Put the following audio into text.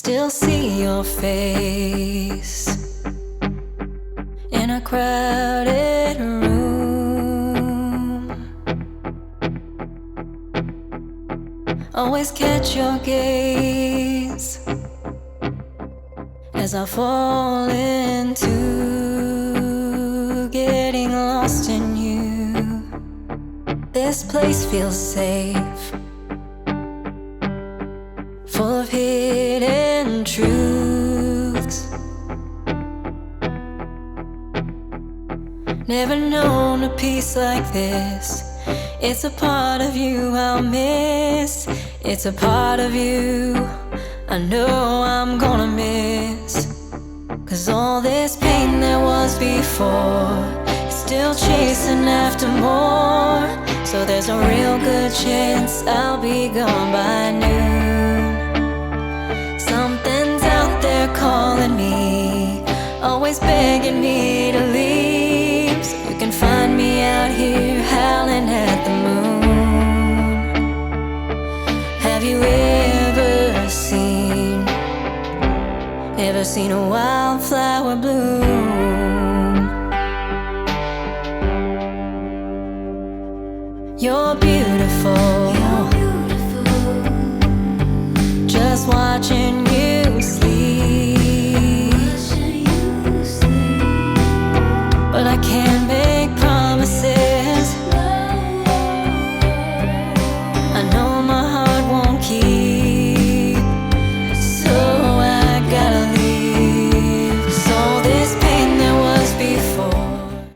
still see your face in a crowded room. Always catch your gaze as I fall into getting lost in you. This place feels safe, full of hidden truths. Never known a peace like this. It's a part of you I'll miss. It's a part of you I know I'm gonna miss. 'Cause all this pain there was before is still chasing after more. So there's a real good chance I'll be gone by noon. Something's out there calling me, always begging me to leave. So you can find me out here howling at the moon. Have you ever seen a wildflower bloom? You're beautiful, just watching